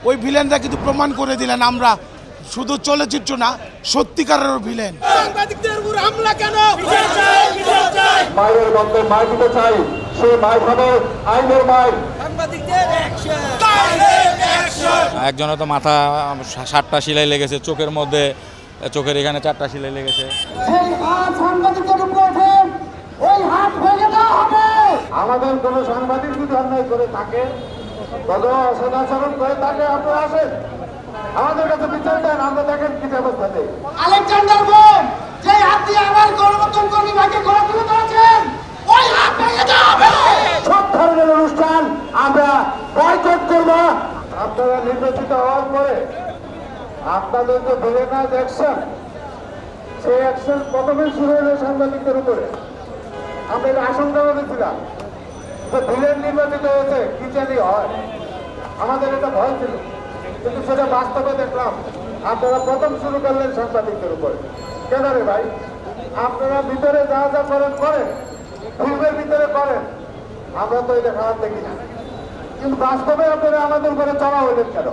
ওই ভিলেনরা কিন্তু প্রমাণ করে দিলেন আমরা শুধু চলচ্চিত্র না সত্যিকারের ভিলেন। সাংবাদিকদের উপর হামলা কেন? মায়ের বন্ধে মায়ের দিতে চাই, সেই মায়ের হবে আইনের মায়ের। সাংবাদিকদের অ্যাকশন। একজনের তো মাথা 7টা সেলাই লেগেছে, চোখের মধ্যে চোখের এখানে 4টা সেলাই লেগেছে। আমাদের কোন সাংবাদিক যদি অন্যায় করে থাকে, তবে অসদাচরণ করে থাকে, আপনারা আসেন আমাদের কাছে বিচার দেন, আমরা দেখেন কি ব্যবস্থা দেয়। আলেকজান্ডার বোম যে হাত দিয়ে আমার গণমাধ্যম কর্মী ভাইকে গলা তুলে ধরেছেন, ওই হাত ভেঙে দেওয়া হবে। সব ধরনের অনুষ্ঠান আমরা বয়কট করব। আপনারা নির্বাচিত হওয়ার পরে আপনাদের যে ভিলেনাইজ অ্যাকশন, সেই অ্যাকশন প্রথমে শুরু হলো সাংবাদিকদের উপরে। আমরা এটা আশঙ্কা করেছিলাম যে ভিলেন নির্বাচিত হয়েছে কি জানি হয়, আমাদের এটা ভয় ছিল, কিন্তু সেটা বাস্তবে দেখলাম আপনারা প্রথম শুরু করলেন সাংবাদিকদের উপরে। কেন রে ভাই, আপনারা ভিতরে যা যা করেন করেন, ফিল্মের ভিতরে করেন, আমরা তো এটা খারাপ দেখি না, কিন্তু বাস্তবে আপনারা আমাদের উপরে চড়া হইলেন কেন?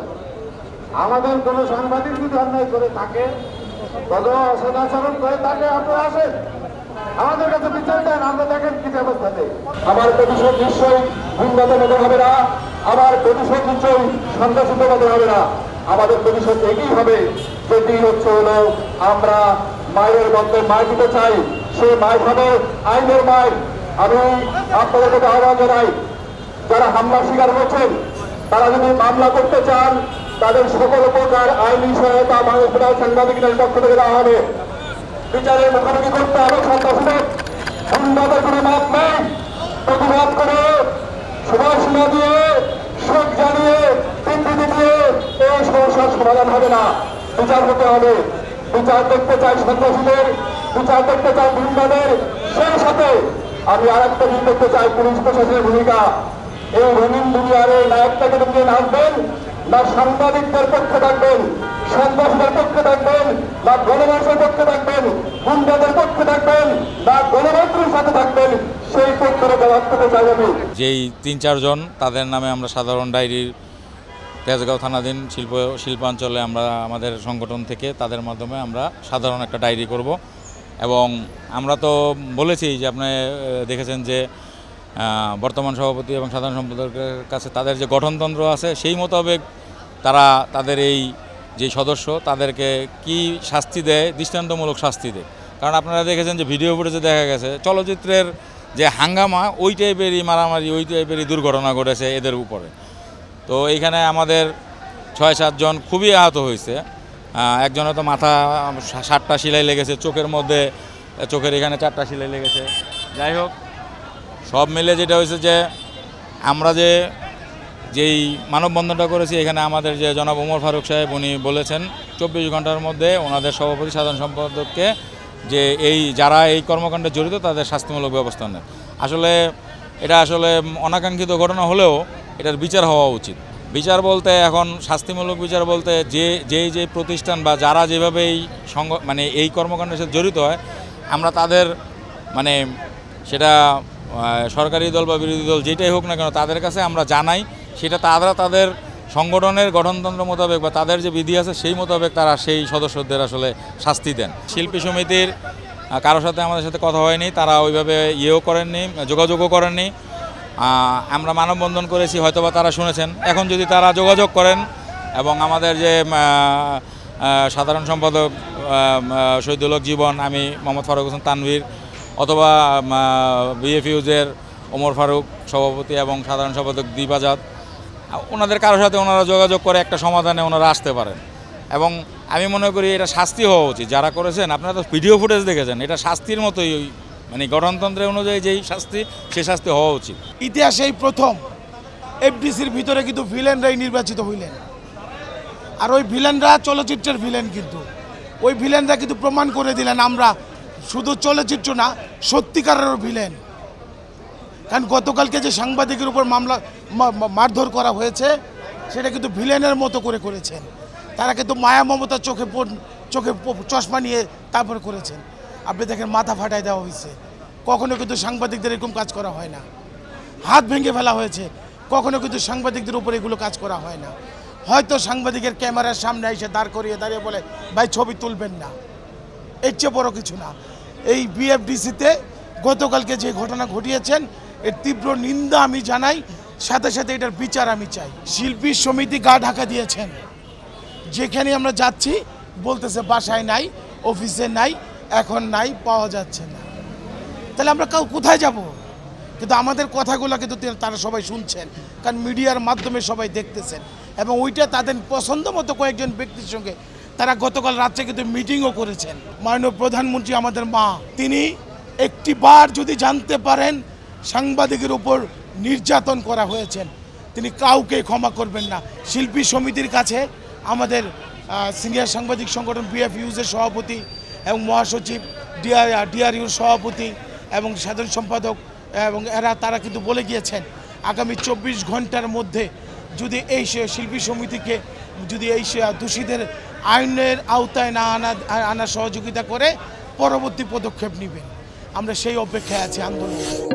আমাদের কোনো সাংবাদিক যদি অন্যায় করে থাকে, তবে অসদাচরণ করে থাকে, আপনারা আসেন আমাদের কাছে বিচার দেন, আমরা দেখেন কি ব্যবস্থা দেয়। আমার প্রতিশোধ নিশ্চয়ই গুন্ডাদের মতো হবে না, আমার প্রতিশোধ নিশ্চয়ই সন্ত্রাসীদের মতো হবে না। আমাদের প্রতিশোধ এগিয়ে হবে, যেটি হচ্ছে হলো আমরা মায়ের বন্ধে মায়ের দিতে চাই, সেই মায়ের হবে আইনের মায়ের। আমি আপনাদের কাছে আহ্বান জানাই, যারা হামলার শিকার হয়েছেন তারা যদি মামলা করতে চান, তাদের সকল প্রকার আইনি সহায়তা বাংলাদেশ বেতার সাংবাদিকদের পক্ষ থেকে দেওয়া হবে। বিচারের মুখোমুখি করতে হবে সন্ত্রাসীদের, গুন্ডাদের কোনো মাপ নেই। প্রতিবাদ করে সময়সীমা দিয়ে শোক জানিয়ে বিবৃতি দিয়ে এই সমস্যার সমাধান হবে না। বিচার হতে হবে। বিচার দেখতে চাই সন্ত্রাসীদের, বিচার দেখতে চাই গুন্ডাদের, সেই সাথে আমি আরেকটা দিন দেখতে চাই পুলিশ প্রশাসনের ভূমিকা। এই রঙিন দুনিয়ারে নায়কটাকে তুমি নাচবেন না সাংবাদিকদের পক্ষে থাকবেন, সন্ত্রাসীদের পক্ষে থাকবেন না গণমানুষের পক্ষে থাকবেন, গুন্ডাদের পক্ষে থাকবেন না গণতন্ত্রের সাথে থাকবেন, সেই পক্ষের জবাব পেতে চাই আমি। যেই 3-4 জন তাদের নামে আমরা সাধারণ ডায়েরির তেজগাঁও থানাধীন শিল্পাঞ্চলে আমরা আমাদের সংগঠন থেকে তাদের মাধ্যমে আমরা সাধারণ একটা ডায়েরি করব। এবং আমরা তো বলেছি যে আপনি দেখেছেন যে বর্তমান সভাপতি এবং সাধারণ সম্পাদকের কাছে তাদের যে গঠনতন্ত্র আছে সেই মোতাবেক তারা তাদের এই যে সদস্য তাদেরকে কি শাস্তি দেয়, দৃষ্টান্তমূলক শাস্তি দেয়। কারণ আপনারা দেখেছেন যে ভিডিও ফুটেজে দেখা গেছে চলচ্চিত্রের যে হাঙ্গামা ওই টাইপেরই মারামারি, ওই টাইপেরই দুর্ঘটনা ঘটেছে এদের উপরে। তো এইখানে আমাদের 6-7 জন খুবই আহত হয়েছে। একজনের তো মাথা 7টা সেলাই লেগেছে, চোখের মধ্যে চোখের এখানে 4টা সেলাই লেগেছে। যাই হোক, সব মিলে যেটা হয়েছে যে আমরা যেই মানববন্ধনটা করেছি, এখানে আমাদের যে জনাব ওমর ফারুক সাহেব উনি বলেছেন 24 ঘন্টার মধ্যে ওনাদের সভাপতি সাধারণ সম্পাদককে যে এই যারা এই কর্মকাণ্ডে জড়িত তাদের শাস্তিমূলক ব্যবস্থা নেন। আসলে এটা আসলে অনাকাঙ্ক্ষিত ঘটনা হলেও এটার বিচার হওয়া উচিত। বিচার বলতে এখন শাস্তিমূলক বিচার বলতে যে প্রতিষ্ঠান বা যারা যেভাবে এই এই কর্মকাণ্ডের সাথে জড়িত হয়, আমরা তাদের সেটা সরকারি দল বা বিরোধী দল যেটাই হোক না কেন তাদের কাছে আমরা জানাই, সেটা তারা তাদের সংগঠনের গঠনতন্ত্র মোতাবেক বা তাদের যে বিধি আছে সেই মোতাবেক তারা সেই সদস্যদের আসলে শাস্তি দেন। শিল্পী সমিতির কারোর সাথে আমাদের সাথে কথা হয়নি, তারা ওইভাবে করেননি, যোগাযোগও করেননি। আমরা মানববন্ধন করেছি, হয়তোবা তারা শুনেছেন। এখন যদি তারা যোগাযোগ করেন এবং আমাদের যে সাধারণ সম্পাদক শহীদুল হক জীবন, আমি মোহাম্মদ ফারুক হোসেন তানভীর, অথবা বিএফইউজের ওমর ফারুক সভাপতি এবং সাধারণ সম্পাদক দীপ আজাদ, ওনাদের কারোর সাথে ওনারা যোগাযোগ করে একটা সমাধানে ওনারা আসতে পারেন। এবং আমি মনে করি এটা শাস্তি হওয়া উচিত। যারা করেছেন, আপনারা তো ভিডিও ফুটেজ দেখেছেন, এটা শাস্তির মতোই, গঠনতন্ত্রের অনুযায়ী যেই শাস্তি সে শাস্তি হওয়া উচিত। ইতিহাসেই প্রথম এফডিসির ভিতরে কিন্তু ভিলেনরাই নির্বাচিত হইলেন। আর ওই ভিলেনরা চলচ্চিত্রের ভিলেন, কিন্তু ওই ভিলেনরা কিন্তু প্রমাণ করে দিলেন আমরা শুধু চলচ্চিত্র না সত্যিকারের ভিলেন। কারণ গতকালকে যে সাংবাদিকের উপর মারধর করা হয়েছে সেটা কিন্তু ভিলেনের মতো করেছেন। তারা কিন্তু মায়া মমতার চোখে চশমা নিয়ে তারপরে করেছেন। আপনি দেখেন মাথা ফাটাই দেওয়া হয়েছে, কখনো কিন্তু সাংবাদিকদের এরকম কাজ করা হয় না। হাত ভেঙে ফেলা হয়েছে, কখনো কিন্তু সাংবাদিকদের উপরে এগুলো কাজ করা হয় না। হয়তো সাংবাদিকের ক্যামেরার সামনে এসে দাঁড়িয়ে বলে ভাই ছবি তুলবেন না, এর চেয়ে বড় কিছু না। এই বিএফডিসিতে গতকালকে যে ঘটনা ঘটিয়েছেন এর তীব্র নিন্দা আমি জানাই, সাথে সাথে এটার বিচার আমি চাই। শিল্পী সমিতি গা ঢাকা দিয়েছেন, যেখানে আমরা যাচ্ছি বলতেছে বাসায় নাই, অফিসে নাই, এখন নাই, পাওয়া যাচ্ছে না। তাহলে আমরা কোথায় যাব? কিন্তু আমাদের কথাগুলো কিন্তু তারা সবাই শুনছেন, কারণ মিডিয়ার মাধ্যমে সবাই দেখতেছেন, এবং ওইটা তাদের পছন্দ মতো কয়েকজন ব্যক্তির সঙ্গে তারা গতকাল রাত্রে কিন্তু মিটিংও করেছেন। মাননীয় প্রধানমন্ত্রী আমাদের মা, তিনি একটি বার যদি জানতে পারেন সাংবাদিকের উপর নির্যাতন করা হয়েছেন, তিনি কাউকে ক্ষমা করবেন না। শিল্পী সমিতির কাছে আমাদের সিনিয়র সাংবাদিক সংগঠন বিএফইউজের সভাপতি এবং মহাসচিব, ডিআরইউর সভাপতি এবং সাধারণ সম্পাদক এবং তারা কিন্তু বলে গিয়েছেন আগামী 24 ঘন্টার মধ্যে যদি এই শিল্পী সমিতিকে যদি এই দোষীদের আইনের আওতায় না আনা সহযোগিতা করে পরবর্তী পদক্ষেপ নেবেন। আমরা সেই অপেক্ষায় আছি আন্দোলন।